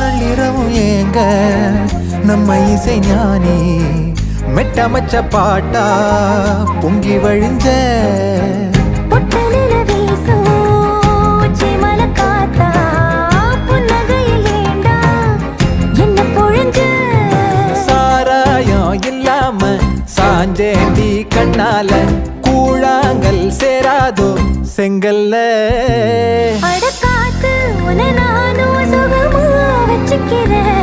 நள்ளிரவும் ஏங்க நம்ம இசை ஞானி மெட்டமச்ச பாட்டா பொங்கி வழிஞ்ச சாராயம் இல்லாம சாஞ்சேண்டி கண்ணால கூழாங்கல் சேராதோ செங்கல்ல அடக்காத்து உன நானும் சுகமா வச்சுக்கிறேன்